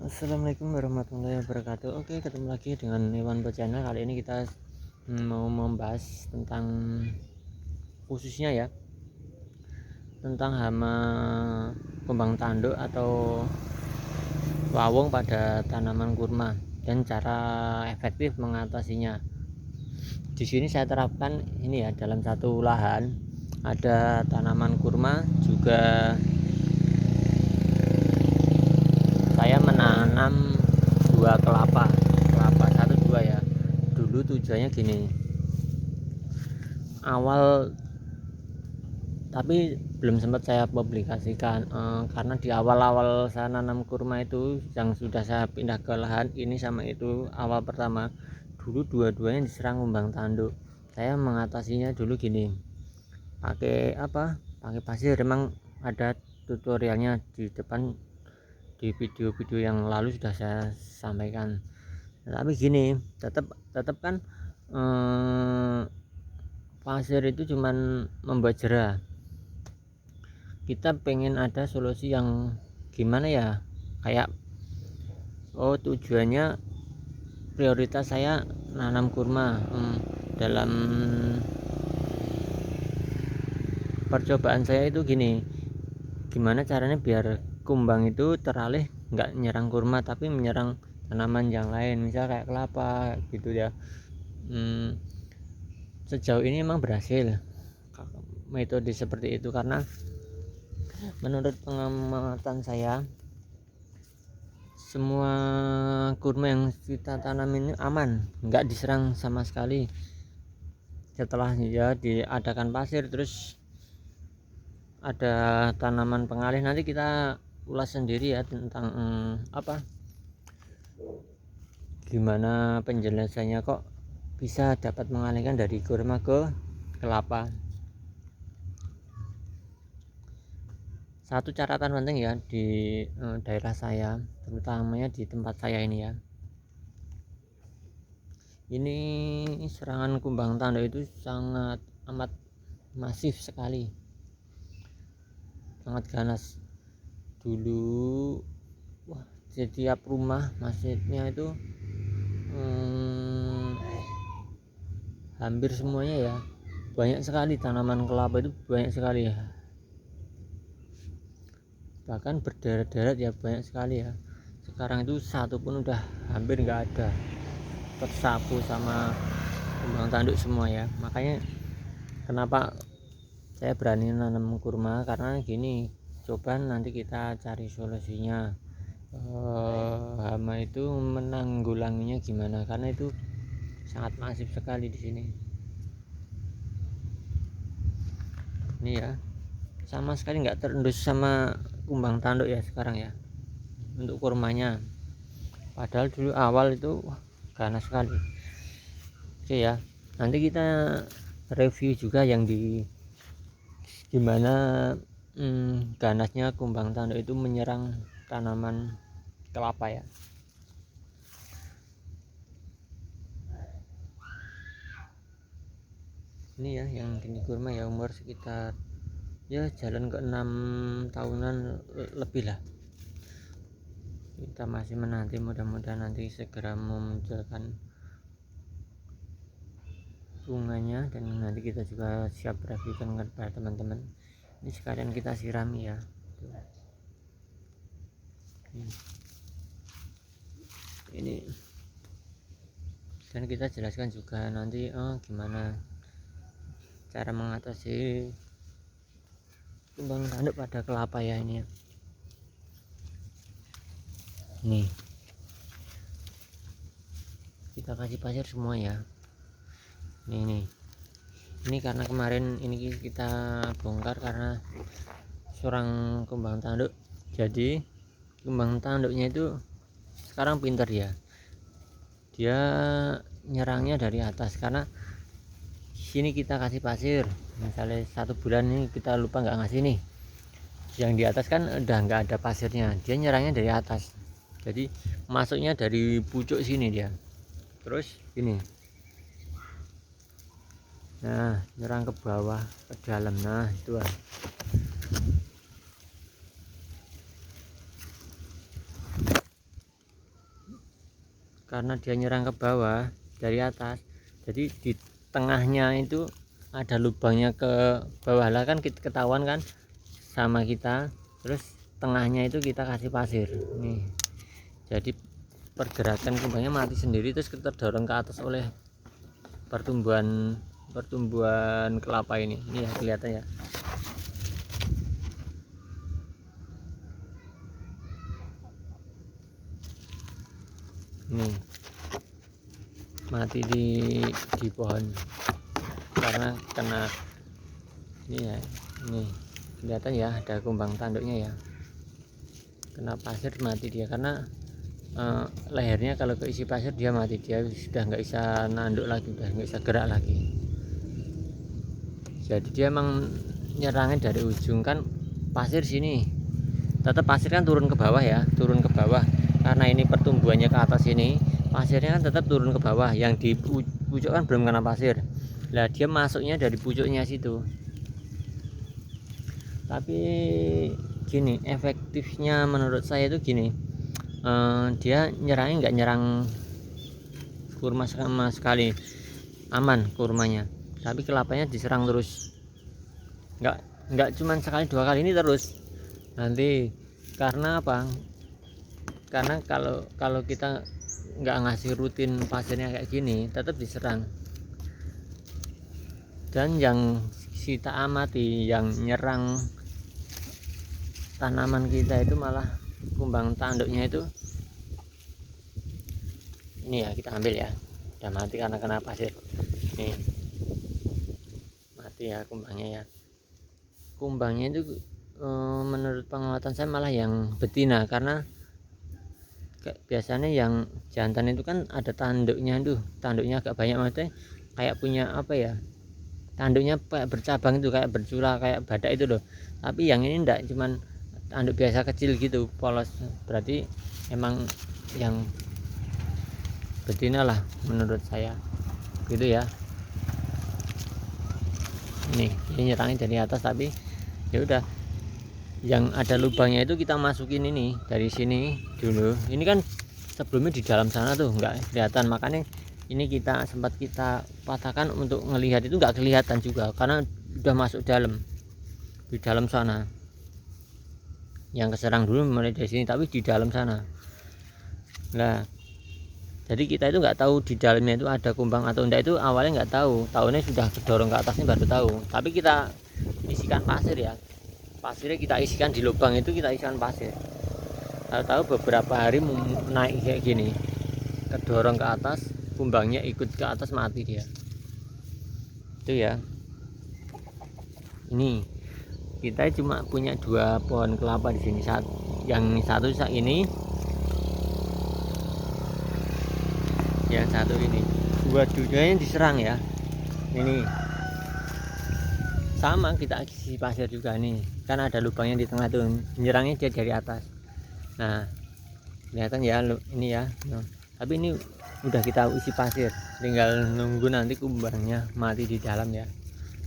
Assalamualaikum warahmatullahi wabarakatuh. Oke, ketemu lagi dengan Iwan Bocana. Kali ini kita mau membahas tentang, khususnya ya, tentang hama kumbang tanduk atau wawung pada tanaman kurma dan cara efektif mengatasinya. Di sini saya terapkan ini ya, dalam satu lahan ada tanaman kurma, juga saya menanam dua kelapa satu dua ya. Dulu tujuannya gini, awal, tapi belum sempat saya publikasikan, karena di awal-awal saya nanam kurma itu yang sudah saya pindah ke lahan ini sama itu awal pertama, dulu dua-duanya diserang kumbang tanduk. Saya mengatasinya dulu gini, pakai pasir. Memang ada tutorialnya di depan, di video-video yang lalu sudah saya sampaikan. Tapi gini, tetap kan, pasir itu cuman membuat jerah. Kita pengen ada solusi yang gimana ya, kayak tujuannya, prioritas saya nanam kurma. Dalam percobaan saya itu gini, gimana caranya biar kumbang itu teralih nggak nyerang kurma tapi menyerang tanaman yang lain, misal kayak kelapa gitu ya. Sejauh ini memang berhasil metode seperti itu, karena menurut pengamatan saya semua kurma yang kita tanam ini aman, nggak diserang sama sekali. Setelah ya diadakan pasir, terus ada tanaman pengalih, nanti kita ulas sendiri ya tentang gimana penjelasannya kok bisa dapat mengalihkan dari kurma ke kelapa. Satu catatan penting ya di daerah saya, terutamanya di tempat saya ini ya, ini serangan kumbang tanduk itu sangat amat masif sekali, sangat ganas. Dulu setiap rumah masjidnya itu hampir semuanya ya, banyak sekali tanaman kelapa itu, banyak sekali ya, bahkan berderet-deret ya, banyak sekali ya. Sekarang itu satu pun udah hampir nggak ada, tersapu sama kumbang tanduk semua ya. Makanya kenapa saya berani nanam kurma, karena gini, coba nanti kita cari solusinya, hama itu menanggulanginya gimana, karena itu sangat masif sekali di sini. Ini ya, sama sekali nggak terendus sama kumbang tanduk ya sekarang ya untuk kurmanya, padahal dulu awal itu ganas sekali. Oke ya, nanti kita review juga yang di gimana ganasnya kumbang tanduk itu menyerang tanaman kelapa ya. Ini ya yang gini kurma ya, umur sekitar ya jalan ke 6 tahunan lebih lah. Kita masih menanti, mudah-mudahan nanti segera memunculkan bunganya, dan nanti kita juga siap reviewkan kepada teman-teman. Ini sekalian kita sirami ya. Ini, dan kita jelaskan juga nanti gimana cara mengatasi kumbang tanduk pada kelapa ya. Ini ya, nih kita kasih pasir semua ya. Ini karena kemarin ini kita bongkar karena serang kumbang tanduk, jadi kumbang tanduknya itu sekarang pintar ya, dia nyerangnya dari atas. Karena sini kita kasih pasir, misalnya 1 bulan ini kita lupa nggak ngasih nih, yang di atas kan udah nggak ada pasirnya, dia nyerangnya dari atas, jadi masuknya dari pucuk sini dia, terus ini, nah nyerang ke bawah ke dalam. Nah itu karena dia nyerang ke bawah dari atas, jadi di tengahnya itu ada lubangnya ke bawah lah, kan kita ketahuan kan sama kita. Terus tengahnya itu kita kasih pasir nih, jadi pergerakan kumbangnya mati sendiri, terus kita dorong ke atas oleh pertumbuhan kelapa ini ya, kelihatan ya. Nih mati di pohon karena kena ini ya. Ini kelihatan ya, ada kumbang tanduknya ya, kena pasir mati dia, karena lehernya kalau keisi pasir dia mati, dia sudah nggak bisa nanduk lagi, udah nggak bisa gerak lagi. Jadi dia emang nyerangnya dari ujung, kan pasir sini, tetap pasir kan turun ke bawah ya, turun ke bawah karena ini pertumbuhannya ke atas, ini pasirnya kan tetap turun ke bawah, yang di pucuk kan belum kena pasir lah, dia masuknya dari pucuknya situ. Tapi gini, efektifnya menurut saya itu gini, dia nyerangnya nggak nyerang kurma sama sekali, aman kurmanya, tapi kelapanya diserang terus, nggak cuman sekali dua kali, ini terus nanti. Karena apa? Karena kalau kita nggak ngasih rutin pasirnya kayak gini, tetap diserang. Dan yang kita amati, yang nyerang tanaman kita itu malah kumbang tanduknya itu ini ya, kita ambil ya, udah mati karena kena pasir. Nih mati ya kumbangnya ya. Kumbangnya itu menurut pengamatan saya malah yang betina, karena biasanya yang jantan itu kan ada tanduknya tuh, tanduknya agak banyak, maksudnya kayak punya apa ya, tanduknya kayak bercabang itu, kayak bercula kayak badak itu loh. Tapi yang ini enggak, cuman tanduk biasa kecil gitu, polos. Berarti emang yang betina lah menurut saya gitu ya. Ini nyerangnya dari atas, tapi ya udah, yang ada lubangnya itu kita masukin ini dari sini dulu. Ini kan sebelumnya di dalam sana tuh nggak kelihatan, makanya ini kita sempat kita patahkan untuk ngelihat, itu nggak kelihatan juga karena udah masuk di dalam sana. Yang keserang dulu mulai dari sini, tapi di dalam sana. Nah jadi kita itu nggak tahu di dalamnya itu ada kumbang atau enggak, itu awalnya nggak tahu, tahunya sudah kedorong ke atasnya baru tahu. Tapi kita isikan pasir ya, pasirnya kita isikan di lubang itu, kita isikan pasir. Tahu beberapa hari naik kayak gini, kedorong ke atas, kumbangnya ikut ke atas, mati dia. Itu ya. Ini kita cuma punya 2 pohon kelapa di sini. Yang satu ini, yang satu ini, dua-duanya diserang ya. Ini sama, kita isi pasir juga nih, kan ada lubangnya di tengah tuh, menyerangnya dia dari atas. Nah kelihatan ya ini ya. Nah, tapi ini udah kita isi pasir, tinggal nunggu nanti kumbangnya mati di dalam ya.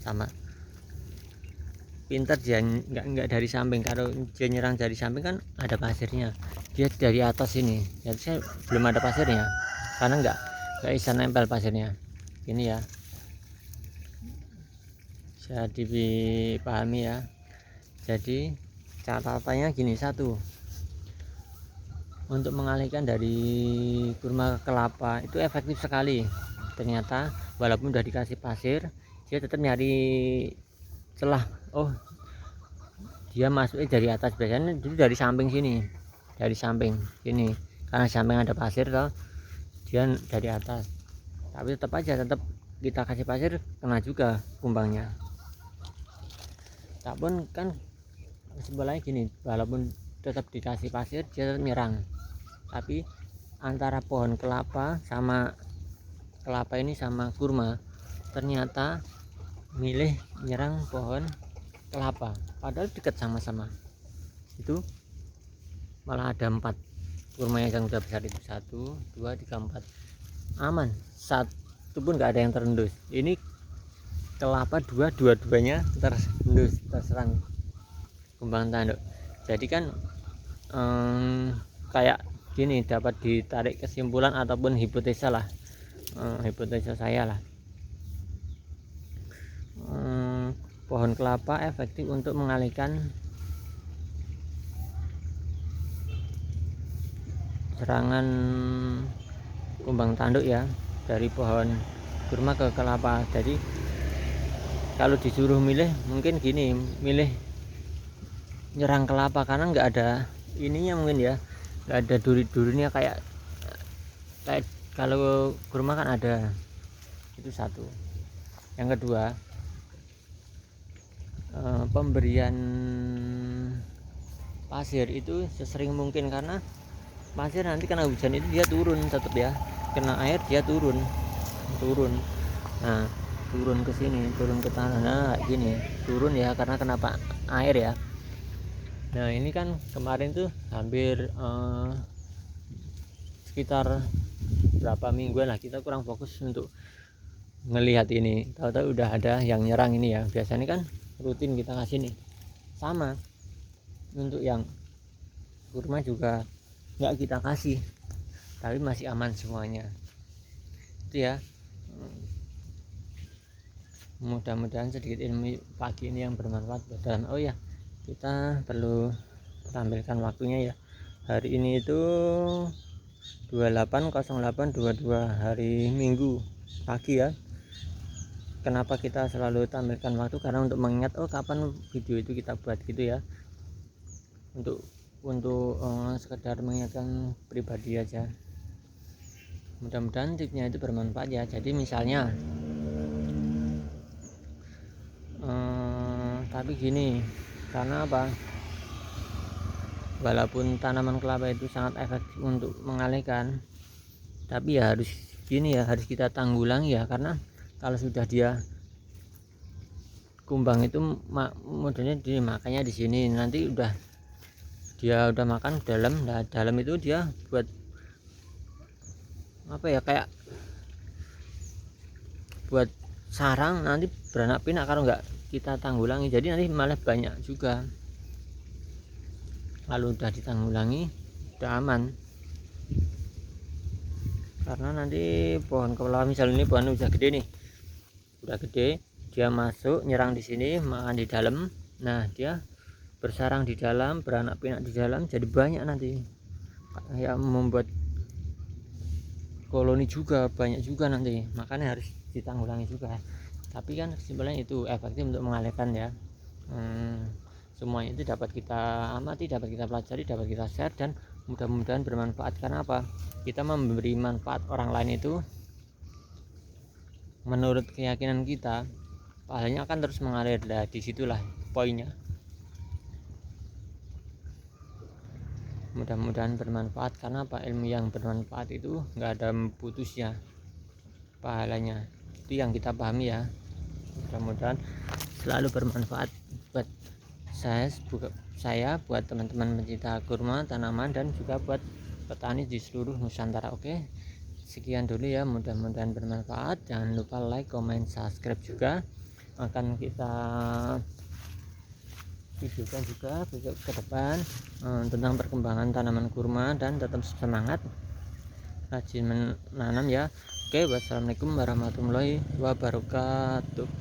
Sama pinter dia, nggak dari samping. Kalau dia nyerang dari samping kan ada pasirnya, dia dari atas ini, jadi saya belum ada pasirnya karena nggak bisa nempel pasirnya. Ini ya, bisa dipahami ya. Jadi catatannya gini, satu, untuk mengalihkan dari kurma ke kelapa itu efektif sekali. Ternyata walaupun udah dikasih pasir, dia tetap nyari celah. Oh dia masuknya dari atas, biasanya itu dari samping sini, dari samping sini, karena samping ada pasir toh, dia dari atas. Tapi tetap aja, tetap kita kasih pasir kena juga kumbangnya. Tak pun kan sebelahnya gini, walaupun tetap dikasih pasir dia tetap nyerang. Tapi antara pohon kelapa sama kelapa ini sama kurma, ternyata milih nyerang pohon kelapa, padahal dekat sama-sama. Itu malah ada 4 kurmanya yang udah besar itu, 1, 2, 3, 4, aman, satu pun nggak ada yang terendus. Ini kelapa dua-duanya terendus, terserang kumbang tanduk. Jadi kan kayak gini, dapat ditarik kesimpulan ataupun hipotesa lah, hipotesa saya lah. Pohon kelapa efektif untuk mengalihkan serangan kumbang tanduk ya, dari pohon kurma ke kelapa. Jadi kalau disuruh milih, mungkin gini, milih nyerang kelapa karena nggak ada ininya, mungkin ya, nggak ada duri-durinya kayak kalau kurma kan ada. Itu satu. Yang kedua, pemberian pasir itu sesering mungkin, karena pasir nanti kena hujan itu dia turun tetap ya, kena air dia turun. Nah, turun ke sini, turun ke tanah, nah gini turun ya, karena kenapa air ya. Nah ini kan kemarin tuh hampir sekitar berapa mingguan lah kita kurang fokus untuk ngelihat ini, tahu-tahu udah ada yang nyerang ini ya. Biasanya kan rutin kita kasih nih, sama untuk yang kurma juga nggak kita kasih, tapi masih aman semuanya. Itu ya, mudah-mudahan sedikit ilmu pagi ini yang bermanfaat dalam. Oh ya, kita perlu tampilkan waktunya ya. Hari ini itu 28.08.22 hari Minggu pagi ya. Kenapa kita selalu tampilkan waktu? Karena untuk mengingat kapan video itu kita buat gitu ya. Untuk sekedar mengingatkan pribadi aja. Mudah-mudahan tipsnya itu bermanfaat ya. Jadi misalnya tapi gini, karena apa, walaupun tanaman kelapa itu sangat efektif untuk mengalihkan, tapi ya harus gini ya, harus kita tanggulangi ya. Karena kalau sudah dia kumbang itu modelnya makanya di sini nanti dia udah makan dalam. Nah dalam itu dia buat apa ya, kayak buat sarang, nanti beranak pinak kalau nggak kita tanggulangi. Jadi nanti malah banyak juga. Kalau udah ditanggulangi udah aman, karena nanti pohon kelapa misalnya ini pohon udah gede nih, dia masuk nyerang di sini, makan di dalam. Nah dia bersarang di dalam, beranak pinak di dalam, jadi banyak nanti ya, membuat koloni juga banyak juga nanti, makanya harus ditanggulangi juga. Tapi kan kesimpulannya itu efektif untuk mengalihkan ya. Semuanya itu dapat kita amati, dapat kita pelajari, dapat kita share, dan mudah-mudahan bermanfaat. Karena apa, kita memberi manfaat orang lain itu menurut keyakinan kita, pahalanya akan terus mengalir. Nah disitulah poinnya. Mudah-mudahan bermanfaat, karena apa, ilmu yang bermanfaat itu nggak ada putusnya pahalanya. Itu yang kita pahami ya. Mudah-mudahan selalu bermanfaat buat saya, buat teman-teman pencinta kurma, tanaman, dan juga buat petani di seluruh Nusantara. Oke, sekian dulu ya, mudah-mudahan bermanfaat. Jangan lupa like, comment, subscribe juga. Akan kita videokan juga ke depan tentang perkembangan tanaman kurma, dan tetap semangat rajin menanam ya. Oke, wassalamualaikum warahmatullahi wabarakatuh.